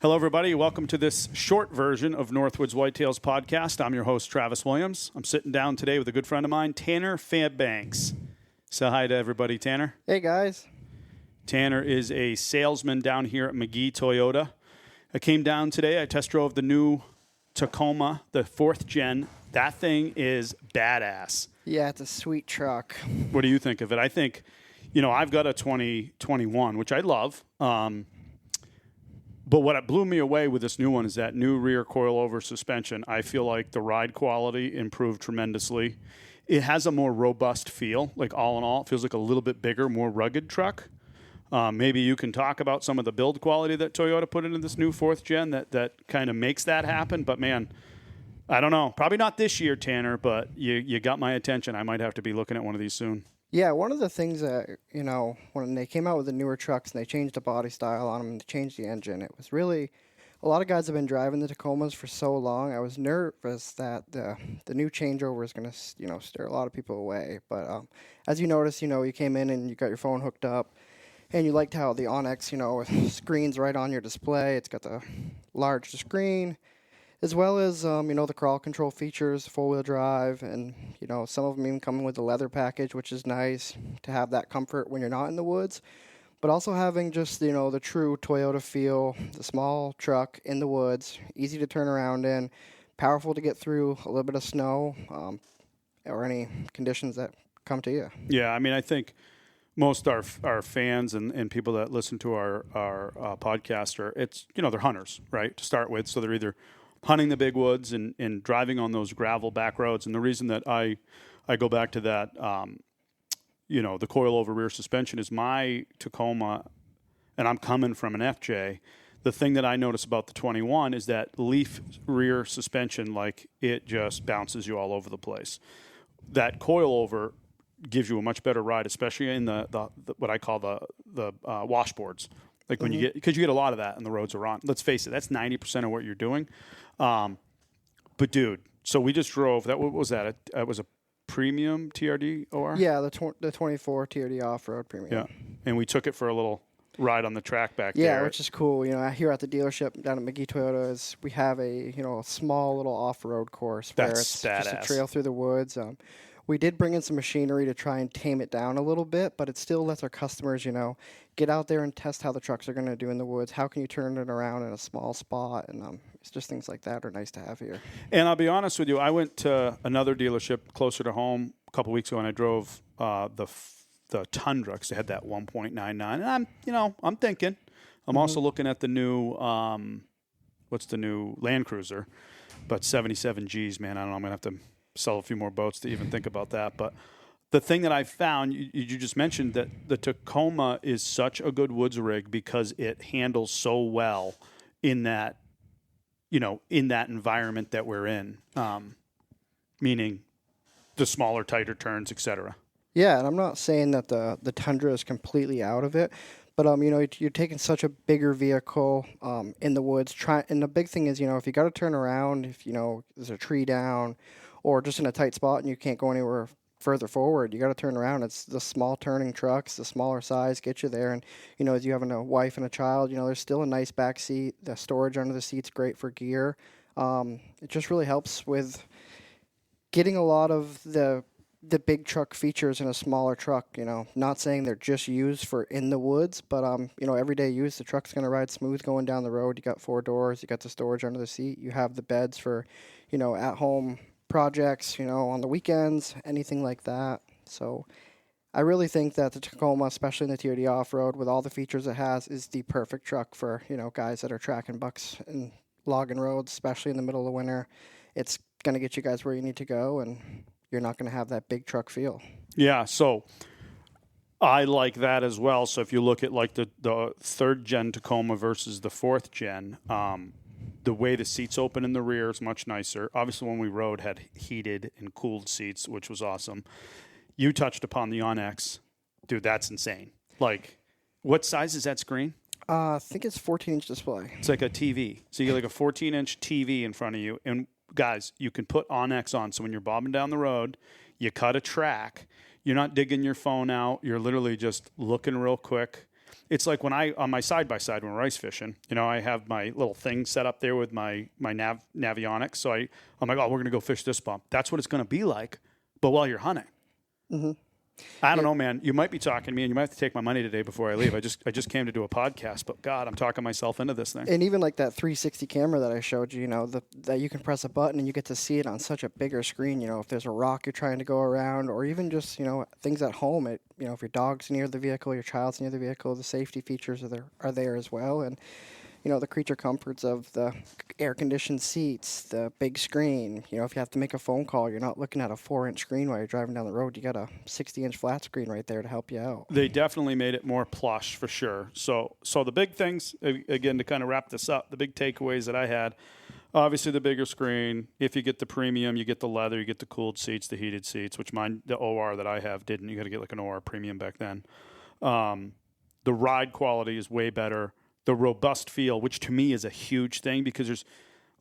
Hello, everybody. Welcome to this short version of Northwoods Whitetails podcast. I'm your host, Travis Willams. I'm sitting down today with a good friend of mine, Tanner Fairbanks. Say hi to everybody, Tanner. Hey, guys. Tanner is a salesman down here at McGee Toyota. I came down today. I test drove the new Tacoma, the 4th gen. That thing is badass. Yeah, it's a sweet truck. What do you think of it? I think, I've got a 2021, which I love. But what blew me away with this new one is that new rear coilover suspension. I feel like the ride quality improved tremendously. It has a more robust feel, like all in all. It feels like a little bit bigger, more rugged truck. Maybe you can talk about some of the build quality that Toyota put into this new 4th gen that kind of makes that happen. But, man, I don't know. Probably not this year, Tanner, but you got my attention. I might have to be looking at one of these soon. Yeah, one of the things that, when they came out with the newer trucks and they changed the body style on them and they changed the engine, it was really, a lot of guys have been driving the Tacomas for so long. I was nervous that the new changeover is going to, steer a lot of people away. But as you notice, you came in and you got your phone hooked up and you liked how the Onyx, screen's right on your display. It's got the large screen, as well as, the crawl control features, 4-wheel drive, and, some of them even coming with the leather package, which is nice to have that comfort when you're not in the woods. But also having just, the true Toyota feel, the small truck in the woods, easy to turn around in, powerful to get through a little bit of snow or any conditions that come to you. Yeah, I think most our fans and people that listen to our podcast are, they're hunters, right, to start with. So they're either hunting the big woods and driving on those gravel back roads. And the reason that I go back to that, the coilover rear suspension is my Tacoma, and I'm coming from an FJ. The thing that I notice about the 21 is that leaf rear suspension, like it just bounces you all over the place. That coilover gives you a much better ride, especially in the what I call the washboards. Like when you get a lot of that and the roads are on. Let's face it, that's 90% of what you're doing. But dude, so we just drove. What was that? It was a premium TRD OR. Yeah, the 24 TRD off-road premium. Yeah, and we took it for a little ride on the track back there. Yeah, which is cool. Here at the dealership down at McGee Toyota, we have a small little off-road course where it's badass. Just a trail through the woods. We did bring in some machinery to try and tame it down a little bit, but it still lets our customers, get out there and test how the trucks are going to do in the woods. How can you turn it around in a small spot? And it's just things like that are nice to have here. And I'll be honest with you, I went to another dealership closer to home a couple weeks ago, and I drove the Tundra because they had that 1.99. And I'm thinking, I'm also looking at the new, what's the new Land Cruiser, but 77 Gs, man. I don't know. I'm going to have to sell a few more boats to even think about that. But the thing that I found, you just mentioned that the Tacoma is such a good woods rig because it handles so well in that, in that environment that we're in, meaning the smaller, tighter turns, etc. Yeah, and I'm not saying that the Tundra is completely out of it, but you're taking such a bigger vehicle in the woods. And the big thing is, if you got to turn around, if there's a tree down, or just in a tight spot and you can't go anywhere further forward, you got to turn around. It's the small turning trucks, the smaller size get you there. And, as you having a wife and a child, there's still a nice back seat. The storage under the seat's great for gear. It just really helps with getting a lot of the big truck features in a smaller truck, not saying they're just used for in the woods, but, everyday use, the truck's going to ride smooth going down the road. You got 4 doors, you got the storage under the seat, you have the beds for, at home projects, on the weekends, anything like that. So I really think that the Tacoma, especially in the TRD off-road, with all the features it has, is the perfect truck for, guys that are tracking bucks and logging roads, especially in the middle of winter. It's going to get you guys where you need to go, and you're not going to have that big truck feel. Yeah, so I like that as well. So if you look at like the 3rd gen Tacoma versus the 4th gen, the way the seats open in the rear is much nicer. Obviously, when we rode, had heated and cooled seats, which was awesome. You touched upon the Onyx. Dude, that's insane. Like, what size is that screen? I think it's 14-inch display. It's like a TV. So you get like a 14-inch TV in front of you. And, guys, you can put Onyx on. So when you're bobbing down the road, you cut a track. You're not digging your phone out. You're literally just looking real quick. it's like when on my side-by-side when we're ice fishing, I have my little thing set up there with my navionics. So I'm like, oh, we're going to go fish this bump. That's what it's going to be like, but while you're hunting. Mm-hmm. I don't know, man. You might be talking to me, and you might have to take my money today before I leave. I just came to do a podcast, but God, I'm talking myself into this thing. And even like that 360 camera that I showed you, that you can press a button and you get to see it on such a bigger screen. If there's a rock you're trying to go around, or even just things at home. If your dog's near the vehicle, your child's near the vehicle, the safety features are there as well, and the creature comforts of the air-conditioned seats, the big screen. If you have to make a phone call, you're not looking at a 4-inch screen while you're driving down the road. You got a 60-inch flat screen right there to help you out. They definitely made it more plush for sure. So the big things, again, to kind of wrap this up, the big takeaways that I had, obviously the bigger screen. If you get the premium, you get the leather, you get the cooled seats, the heated seats, which the OR that I have didn't. You got to get like an OR premium back then. The ride quality is way better. The robust feel, which to me is a huge thing, because there's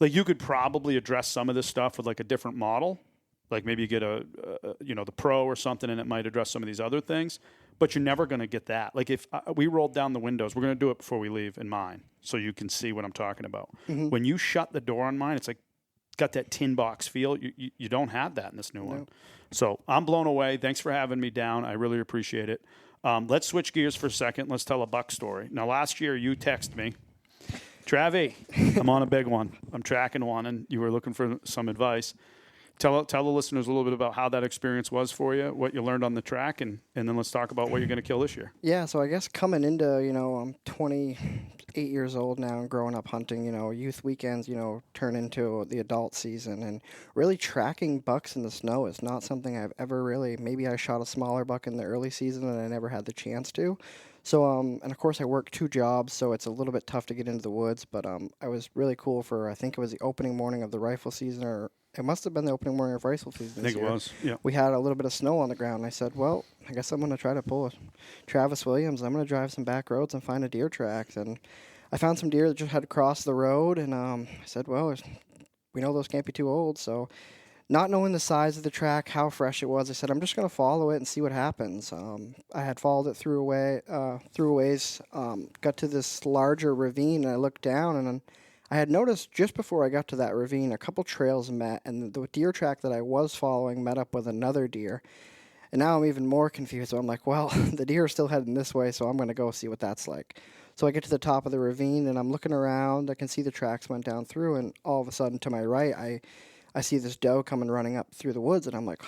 like, you could probably address some of this stuff with like a different model, like maybe you get the Pro or something, and it might address some of these other things, but you're never going to get that. Like if we rolled down the windows, we're going to do it before we leave in mine, so you can see what I'm talking about. Mm-hmm. When you shut the door on mine, it's like got that tin box feel. You don't have that in this new one. So I'm blown away. Thanks for having me down. I really appreciate it. Let's switch gears for a second. Let's tell a buck story. Now, last year you texted me, Travie, I'm on a big one. I'm tracking one, and you were looking for some advice. Tell the listeners a little bit about how that experience was for you, what you learned on the track, and then let's talk about what you're going to kill this year. Yeah, so I guess coming into, I'm 28 years old now and growing up hunting, youth weekends, turn into the adult season, and really tracking bucks in the snow is not something I've ever really, maybe I shot a smaller buck in the early season and I never had the chance to. So, and of course I work 2 jobs, so it's a little bit tough to get into the woods, but I was really cool for, I think it was the opening morning of the rifle season, or it must have been the opening morning of rifle season this year. I think it was, yeah. We had a little bit of snow on the ground, and I said, well, I guess I'm going to try to pull a Travis Willams. I'm going to drive some back roads and find a deer tracks, and I found some deer that just had crossed the road, and I said, well, we know those can't be too old, so not knowing the size of the track, how fresh it was, I said, I'm just going to follow it and see what happens. I had followed it through a ways, got to this larger ravine, and I looked down, and I had noticed just before I got to that ravine, a couple trails met, and the deer track that I was following met up with another deer. And now I'm even more confused. So I'm like, well, the deer are still heading this way, so I'm going to go see what that's like. So I get to the top of the ravine, and I'm looking around. I can see the tracks went down through, and all of a sudden, to my right, I see this doe coming running up through the woods, and I'm like,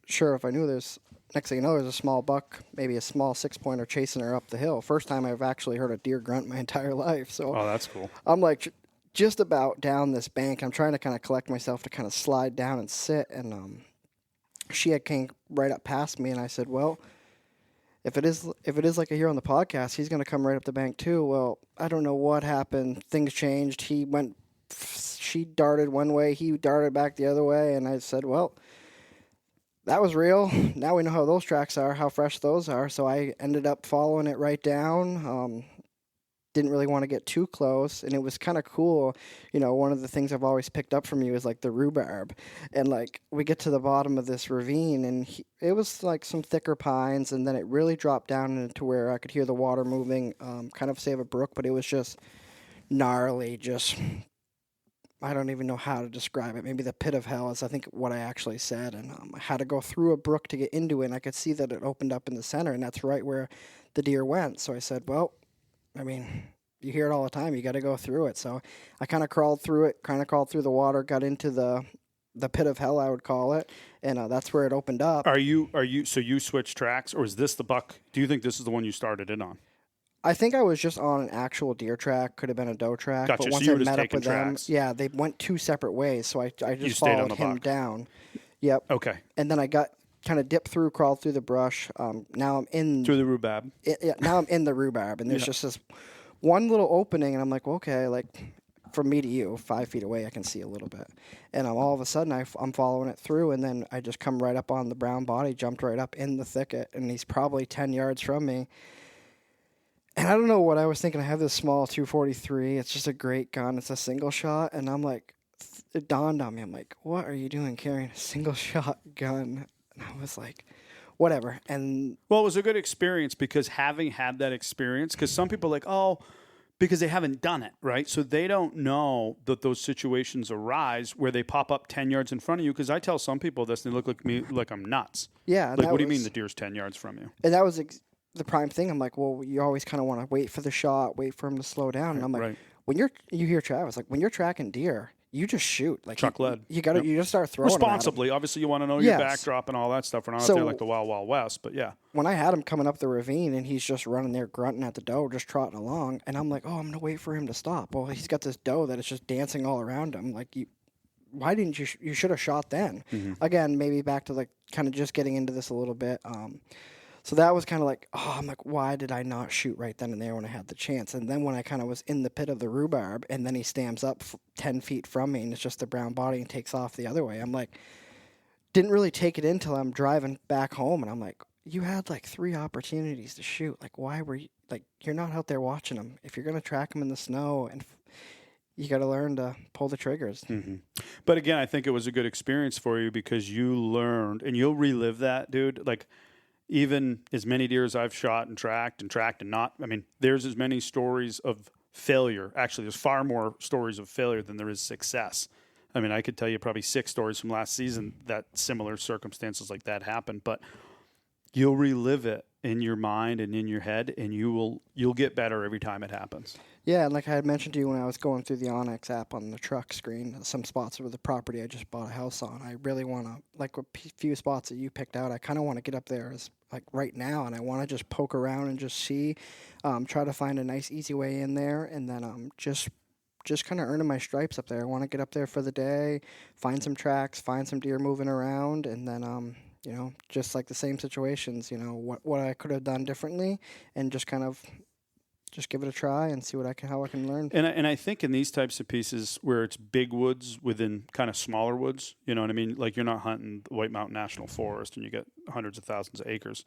sure, if I knew this. Next thing you know, there's a small buck, maybe a small 6-pointer chasing her up the hill. First time I've actually heard a deer grunt my entire life. So oh, that's cool. I'm like just about down this bank. I'm trying to kind of collect myself to kind of slide down and sit. And she had came right up past me, and I said, well, if it is like I hear on the podcast, he's going to come right up the bank too. Well, I don't know what happened. Things changed. She darted one way, he darted back the other way, and I said, well, that was real. Now we know how those tracks are, how fresh those are. So I ended up following it right down. Didn't really want to get too close, and it was kind of cool. One of the things I've always picked up from you is like the rhubarb, and like we get to the bottom of this ravine, and it was like some thicker pines, and then it really dropped down into where I could hear the water moving, kind of say of a brook, but it was just gnarly, I don't even know how to describe it. Maybe the pit of hell is, I think, what I actually said. And I had to go through a brook to get into it, and I could see that it opened up in the center, and that's right where the deer went. So I said, well, I mean, you hear it all the time. You got to go through it. So I kind of crawled through the water, got into the pit of hell, I would call it, and that's where it opened up. So you switched tracks, or is this the buck? Do you think this is the one you started in on? I think I was just on an actual deer track. Could have been a doe track. Gotcha. But once So you I were met just up with tracks. them, yeah, they went 2 separate ways. So I just stayed on followed the him buck. down. Yep. Okay. And then I got kind of dipped through, crawled through the brush. Now I'm in through the rhubarb. Now I'm in the rhubarb, and there's just this one little opening, and I'm like, well, okay, like from me to you, 5 feet away, I can see a little bit. And all of a sudden, I'm following it through, and then I just come right up on the brown body, jumped right up in the thicket, and he's probably 10 yards from me. And I don't know what I was thinking. I have this small 243. It's just a great gun. It's a single shot. And I'm like, it dawned on me. I'm like, what are you doing carrying a single shot gun? And I was like, whatever. And Well, it was a good experience because having had that experience, because some people are like, oh, because they haven't done it, right? So they don't know that those situations arise where they pop up 10 yards in front of you. Because I tell some people this, and they look like me like I'm nuts. yeah, and Like, that what do you was- mean the deer's 10 yards from you? And that was the prime thing. I'm like, well, you always kind of want to wait for the shot, wait for him to slow down. And I'm like, Right. when you hear Travis, like when you're tracking deer, you just shoot. Like Chuck lead. You got to, you just start throwing 'em at 'em. Responsibly. Obviously, you want to know Yes. your backdrop and all that stuff. We're not out So- there like the Wild Wild West, but yeah. When I had him coming up the ravine and he's just running there grunting at the doe, just trotting along, and I'm like, oh, I'm gonna wait for him to stop. Well, he's got this doe that is just dancing all around him. Like, why didn't you? You should have shot then. Again, maybe back to like kind of just getting into this a little bit. So that was kind of like, oh, I'm like, why did I not shoot right then and there when I had the chance? And then when I kind of was in the pit of the rhubarb, and then he stands up 10 feet from me, and it's just the brown body and takes off the other way. I'm like, didn't really take it in till I'm driving back home, and I'm like, you had like 3 opportunities to shoot. Like, why were you like? You're not out there watching them. If you're gonna track them in the snow, and you got to learn to pull the triggers. But again, I think it was a good experience for you because you learned, and you'll relive that, dude. Like, even as many deer as I've shot and tracked and not, I mean, there's as many stories of failure. Actually, there's far more stories of failure than there is success. I mean, I could tell you probably 6 stories from last season that similar circumstances like that happened, but you'll relive it in your mind and in your head, and you'll get better every time it happens. Yeah, and like I had mentioned to you when I was going through the Onyx app on the truck screen, some spots of the property I just bought a house on. I really want to, like a few spots that you picked out, I kind of want to get up there as like right now, and I want to just poke around and just see, try to find a nice easy way in there, and then just kind of earning my stripes up there. I want to get up there for the day, find some tracks, find some deer moving around, and then you know, just like the same situations, you know, what I could have done differently, and just kind of just give it a try and see how I can learn. And I think in these types of pieces where it's big woods within kind of smaller woods, you know what I mean? Like, you're not hunting the White Mountain National Forest and you get hundreds of thousands of acres.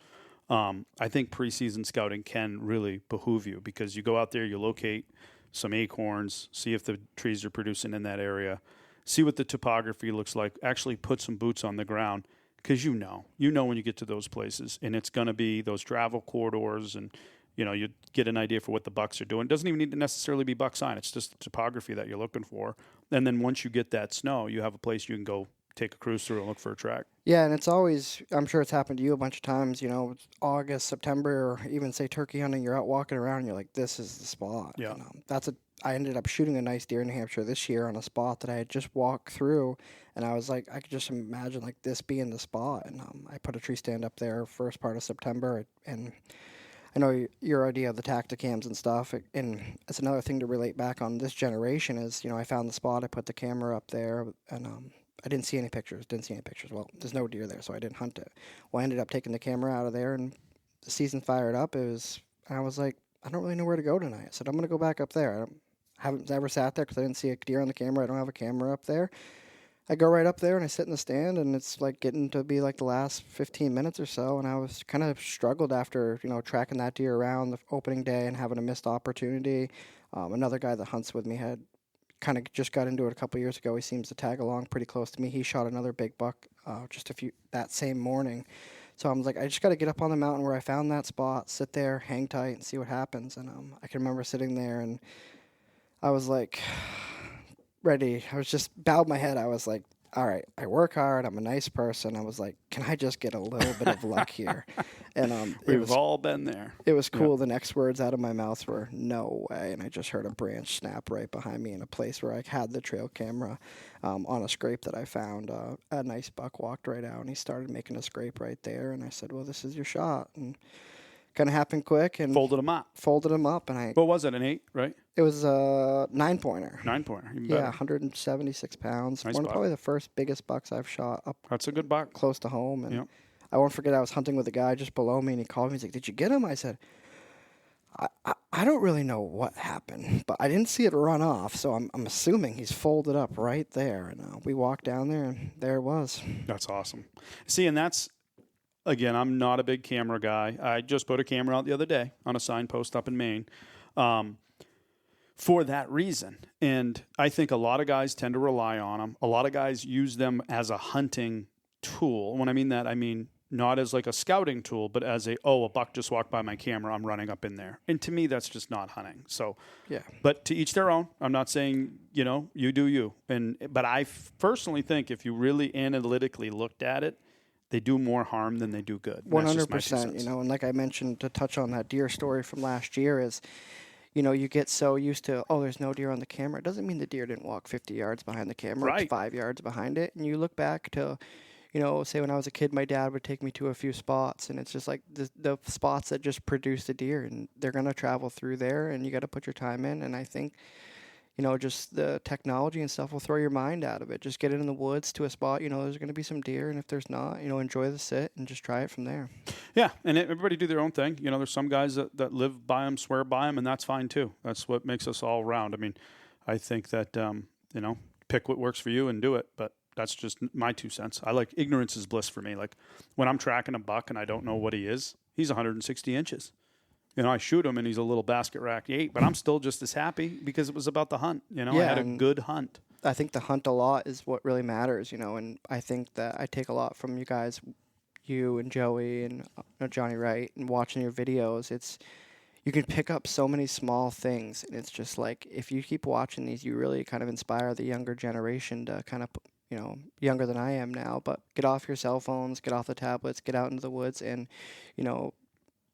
I think preseason scouting can really behoove you because you go out there, you locate some acorns, see if the trees are producing in that area, see what the topography looks like, actually put some boots on the ground because you know when you get to those places, and it's going to be those travel corridors, and you know, you get an idea for what the bucks are doing. It doesn't even need to necessarily be buck sign. It's just the topography that you're looking for. And then once you get that snow, you have a place you can go take a cruise through and look for a track. Yeah, and it's always, I'm sure it's happened to you a bunch of times, you know, August, September, or even say turkey hunting, you're out walking around and you're like, this is the spot. Yeah. And, I ended up shooting a nice deer in New Hampshire this year on a spot that I had just walked through, and I was like, I could just imagine like this being the spot. And I put a tree stand up there first part of September, and I know your idea of the Tacticams and stuff, and it's another thing to relate back on this generation is, you know, I found the spot, I put the camera up there, and I didn't see any pictures. Well, there's no deer there, so I didn't hunt it. Well, I ended up taking the camera out of there, and the season fired up. I was like, I don't really know where to go tonight. I said, I'm going to go back up there. I haven't ever sat there because I didn't see a deer on the camera. I don't have a camera up there. I go right up there and I sit in the stand, and it's like getting to be like the last 15 minutes or so, and I was kind of struggled after, you know, tracking that deer around the opening day and having a missed opportunity. Another guy that hunts with me had kind of just got into it a couple years ago. He seems to tag along pretty close to me. He shot another big buck that same morning. So I was like, I just got to get up on the mountain where I found that spot, sit there, hang tight, and see what happens. And I can remember sitting there, and I was like, ready. I was just bowed my head. I was like, all right, I work hard. I'm a nice person. I was like, can I just get a little bit of luck here? And We've all been there. It was cool. Yeah. The next words out of my mouth were, no way. And I just heard a branch snap right behind me in a place where I had the trail camera on a scrape that I found. A nice buck walked right out, and he started making a scrape right there. And I said, well, this is your shot. And kind of happened quick. And folded him up. And what was it, an 8, right? It was a 9-pointer. 9-pointer. Yeah, 176 pounds. Nice One of buck. probably the first biggest bucks I've shot up. That's a good buck. Close to home. And yep. I won't forget, I was hunting with a guy just below me, and he called me. He's like, did you get him? I said, I don't really know what happened, but I didn't see it run off, so I'm assuming he's folded up right there. And we walked down there, and there it was. That's awesome. See, and that's, again, I'm not a big camera guy. I just put a camera out the other day on a signpost up in Maine for that reason. And I think a lot of guys tend to rely on them. A lot of guys use them as a hunting tool. When I mean that, I mean not as like a scouting tool, but as a buck just walked by my camera, I'm running up in there. And to me, that's just not hunting. So, Yeah. but to each their own. I'm not saying, you do you. But I personally think if you really analytically looked at it, they do more harm than they do good. 100%, and like I mentioned, to touch on that deer story from last year is, you get so used to, there's no deer on the camera. It doesn't mean the deer didn't walk 50 yards behind the camera, Right. It's 5 yards behind it. And you look back to, say when I was a kid, my dad would take me to a few spots, and it's just like the spots that just produce the deer, and they're going to travel through there, and you got to put your time in. And I think, just the technology and stuff will throw your mind out of it. Just get it in the woods to a spot, there's going to be some deer, and if there's not, enjoy the sit and just try it from there. Yeah, and everybody do their own thing. There's some guys that live by them, swear by them, and that's fine too. That's what makes us all round. I mean, I think that, pick what works for you and do it, but that's just my 2 cents. I like ignorance is bliss for me. Like when I'm tracking a buck and I don't know what he is, he's 160 inches. I shoot him and he's a little basket rack 8, but I'm still just as happy because it was about the hunt. I had a good hunt. I think the hunt a lot is what really matters, and I think that I take a lot from you guys, you and Joey and Johnny Wright, and watching your videos. You can pick up so many small things, and it's just like if you keep watching these, you really kind of inspire the younger generation to kind of, younger than I am now, but get off your cell phones, get off the tablets, get out into the woods, and,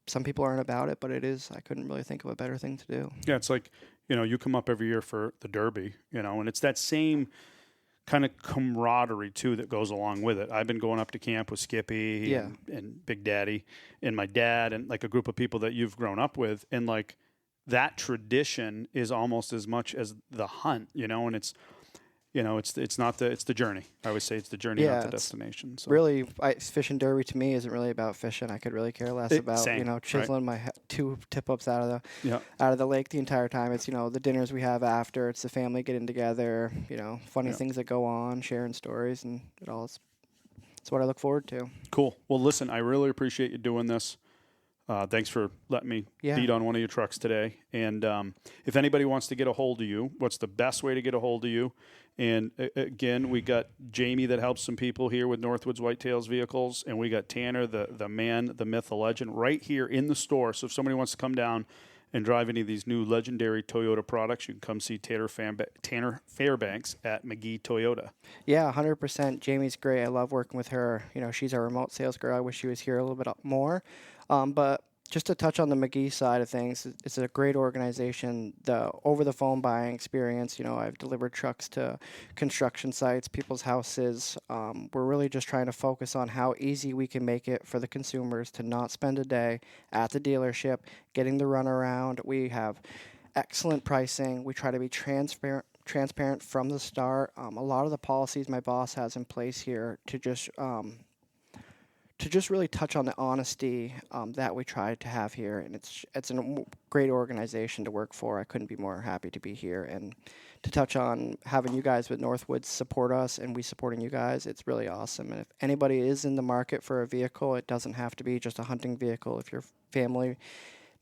some people aren't about it, but it is. I couldn't really think of a better thing to do. Yeah, it's like, you come up every year for the Derby, and it's that same kind of camaraderie, too, that goes along with it. I've been going up to camp with Skippy and Big Daddy and my dad and, like, a group of people that you've grown up with. And, like, that tradition is almost as much as the hunt, and it's, it's the journey. I always say it's the journey, not the destination. So. Really, fishing derby to me isn't really about fishing. I could really care less about chiseling my 2 tip-ups out of the lake the entire time. It's the dinners we have after. It's the family getting together. Funny things that go on, sharing stories, and it all. It's what I look forward to. Cool. Well, listen, I really appreciate you doing this. Thanks for letting me beat on one of your trucks today. And if anybody wants to get a hold of you, what's the best way to get a hold of you? And again, we got Jamie that helps some people here with Northwoods Whitetails vehicles, and we got Tanner, the man, the myth, the legend, right here in the store. So if somebody wants to come down and drive any of these new legendary Toyota products, you can come see Tanner Fairbanks at McGee Toyota. Yeah, 100%. Jamie's great. I love working with her. She's our remote sales girl. I wish she was here a little bit more. But just to touch on the McGee side of things, it's a great organization. The over-the-phone buying experience, I've delivered trucks to construction sites, people's houses. We're really just trying to focus on how easy we can make it for the consumers to not spend a day at the dealership, getting the runaround. We have excellent pricing. We try to be transparent from the start. A lot of the policies my boss has in place here to just really touch on the honesty that we try to have here, and it's a great organization to work for. I couldn't be more happy to be here, and to touch on having you guys with Northwoods support us and we supporting you guys, it's really awesome. And if anybody is in the market for a vehicle, it doesn't have to be just a hunting vehicle. If your family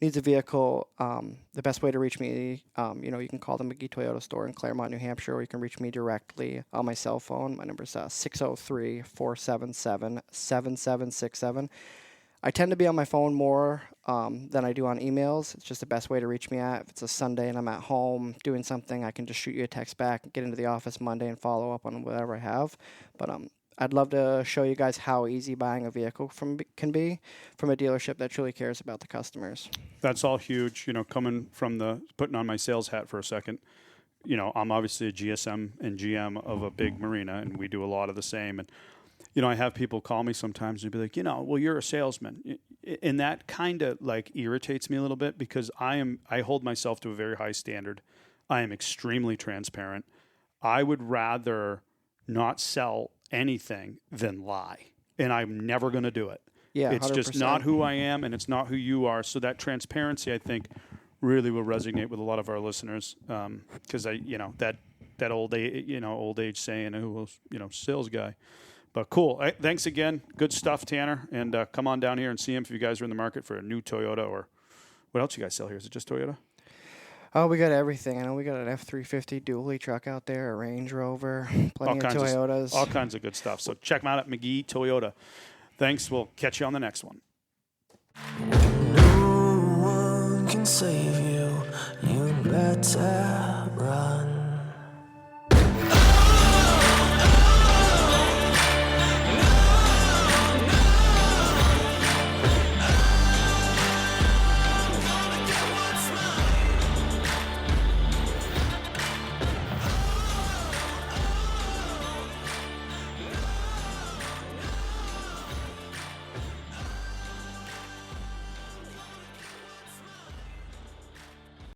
needs a vehicle, the best way to reach me, you can call the McGee Toyota store in Claremont, New Hampshire, or you can reach me directly on my cell phone. My number is 603-477-7767. I tend to be on my phone more than I do on emails. It's just the best way to reach me at. If it's a Sunday and I'm at home doing something, I can just shoot you a text back and get into the office Monday and follow up on whatever I have. But I'd love to show you guys how easy buying a vehicle can be from a dealership that truly cares about the customers. That's all huge. Coming from putting on my sales hat for a second, I'm obviously a GSM and GM of a big marina, and we do a lot of the same. And, I have people call me sometimes and be like, well, you're a salesman. And that kind of like irritates me a little bit because I hold myself to a very high standard. I am extremely transparent. I would rather not sell anything than lie, and I'm never going to do it. Yeah, it's 100%. just not who I am, and it's not who you are. So that transparency, I think, really will resonate with a lot of our listeners. Because that old age saying, who sales guy. But cool. Thanks again. Good stuff, Tanner. And come on down here and see him if you guys are in the market for a new Toyota, or what else you guys sell here? Is it just Toyota? Oh, we got everything. I know we got an F-350 dually truck out there, a Range Rover, plenty of Toyotas. All kinds of good stuff. So check them out at McGee Toyota. Thanks. We'll catch you on the next one. No one can save you. You better run.